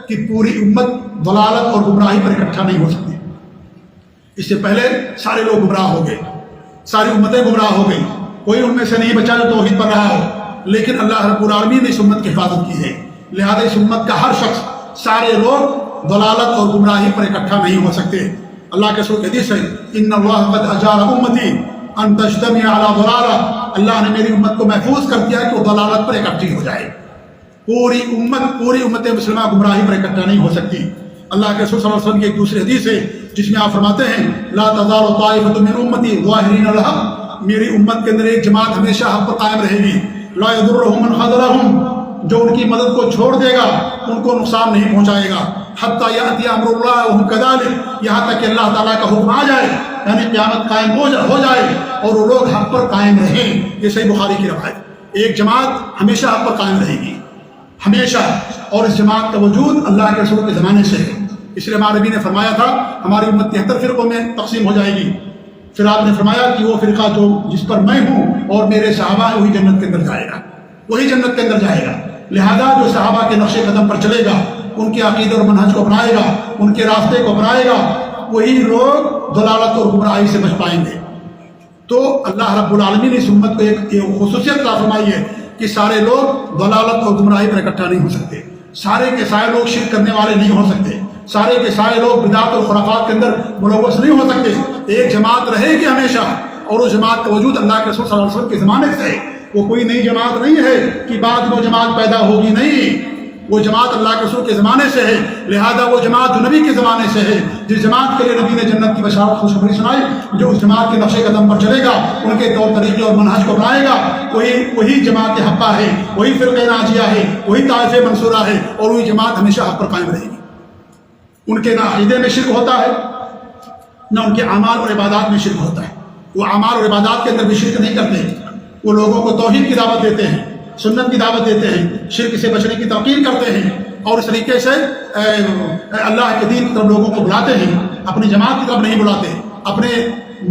کہ پوری امت ضلالت اور گمراہی پر اکٹھا نہیں ہو سکتی۔ اس سے پہلے سارے لوگ گمراہ ہو گئے، ساری امتیں گمراہ ہو گئی، کوئی ان میں سے نہیں بچا جو توحید پر رہا ہو، لیکن اللہ رب العالمین نے اس امت کی حفاظت کی ہے۔ لہذا اس امت کا ہر شخص، سارے لوگ ضلالت اور گمراہی پر اکٹھا نہیں ہو سکتے۔ اللہ کے رسول کی حدیث ہے، ان اللہ قد اجار امتی ان تجتمع علی ضلالہ، اللہ نے میری امت کو محفوظ کر دیا کہ وہ ضلالت پر اکٹھی ہو جائے۔ پوری امت مسلمہ گمراہی پر اکٹھا نہیں ہو سکتی۔ اللہ کے رسول صلی اللہ علیہ وسلم کی ایک دوسری حدیث ہے جس میں آپ فرماتے ہیں، لا تزال طائفۃ من امتی ظاہرین الحق، میری امت کے اندر ایک جماعت ہمیشہ حق پر قائم رہے گی، لا یضرهم من خذلهم، جو ان کی مدد کو چھوڑ دے گا ان کو نقصان نہیں پہنچائے گا، حتی یأتی امر اللہ وهم کذلک، یہاں تک کہ اللہ تعالیٰ کا حکم آ جائے، یعنی قیامت قائم ہو جائے اور وہ لوگ حق پر قائم رہیں۔ یہ صحیح بخاری کی روایت۔ ایک جماعت ہمیشہ حق پر قائم رہے گی، ہمیشہ، اور اس جماعت کا وجود اللہ کے رسول کے زمانے سے ہے۔ اس لیے ہمارے نبی نے فرمایا تھا ہماری امت 73 فرقوں میں تقسیم ہو جائے گی، پھر آپ نے فرمایا کہ وہ فرقہ جو جس پر میں ہوں اور میرے صحابہ ہیں وہی جنت کے اندر جائے گا، وہی جنت کے اندر جائے گا۔ لہذا جو صحابہ کے نقش قدم پر چلے گا، ان کے عقیدے اور منہج کو اپنائے گا، ان کے راستے کو اپنائے گا، وہی لوگ ضلالت اور گمراہی سے بچ پائیں گے۔ تو اللہ رب العالمین نے اس امت کو ایک خصوصیت عطا فرمائی ہے کہ سارے لوگ ضلالت اور گمراہی پر اکٹھا نہیں ہو سکتے، سارے کے سارے لوگ شرک کرنے والے نہیں ہو سکتے، سارے کے سارے لوگ بدعت اور خرافات کے اندر ملوث نہیں ہو سکتے۔ ایک جماعت رہے گی ہمیشہ، اور اس جماعت کا وجود اللہ کے رسول صلی اللہ علیہ وسلم کے زمانے سے ہے۔ وہ کوئی نئی جماعت نہیں ہے کہ بعد میں وہ جماعت پیدا ہوگی، نہیں، وہ جماعت اللہ کے رسول کے زمانے سے ہے۔ لہذا وہ جماعت جو نبی کے زمانے سے ہے، جس جماعت کے لیے نبی نے جنت کی بشارت خوشخبری سنائی، جو اس جماعت کے نقش قدم پر چلے گا، ان کے طور طریقے اور منہج کو اپنائے گا، وہی جماعت حقہ ہے، وہی فرقہ ناجیہ ہے، وہی طائفہ منصورہ ہے، اور وہی جماعت ہمیشہ حق پر قائم رہے گی۔ ان کے نہ عقیدے میں شرک ہوتا ہے، نہ ان کے اعمال اور عبادات میں شرک ہوتا ہے۔ وہ اعمال اور عبادات کے اندر بھی شرک نہیں کرتے، وہ لوگوں کو توحید کی دعوت دیتے ہیں، سنت کی دعوت دیتے ہیں، شرک سے بچنے کی تلقین کرتے ہیں، اور اس طریقے سے اللہ کے دین کی طرف لوگوں کو بلاتے ہیں، اپنی جماعت کی طرف نہیں بلاتے، اپنے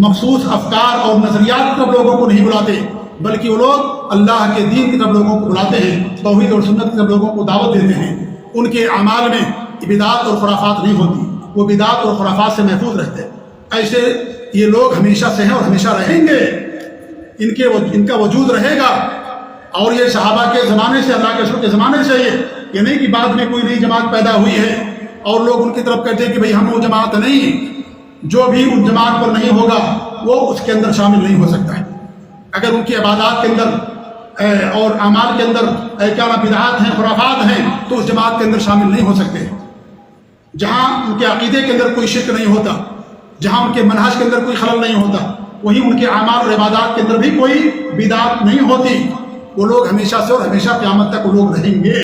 مخصوص افکار اور نظریات کی طرف لوگوں کو نہیں بلاتے، بلکہ وہ لوگ اللہ کے دین کی طرف لوگوں کو بلاتے ہیں، توحید اور سنت کی طرف لوگوں کو دعوت دیتے ہیں۔ ان کے اعمال میں بدعات اور خرافات نہیں ہوتی، وہ بدعات اور خرافات سے محفوظ رہتے۔ ایسے یہ لوگ ہمیشہ سے ہیں اور ہمیشہ رہیں گے، ان کا وجود رہے گا۔ اور یہ صحابہ کے زمانے سے، اللہ کے رسول کے زمانے سے، یہ نہیں کہ بعد میں کوئی نئی جماعت پیدا ہوئی ہے اور لوگ ان کی طرف کہتے ہیں کہ بھئی ہم وہ جماعت نہیں، جو بھی ان جماعت پر نہیں ہوگا وہ اس کے اندر شامل نہیں ہو سکتا ہے۔ اگر ان کی عبادات کے اندر اور اعمال کے اندر کیا بدعات ہیں، خرافات ہیں، تو اس جماعت کے اندر شامل نہیں ہو سکتے۔ جہاں ان کے عقیدے کے اندر کوئی شرک نہیں ہوتا، جہاں ان کے منہج کے اندر کوئی خلل نہیں ہوتا، وہیں ان کے اعمال اور عبادات کے اندر بھی کوئی بدعات نہیں ہوتی۔ وہ لوگ ہمیشہ سے اور ہمیشہ قیامت تک وہ لوگ رہیں گے۔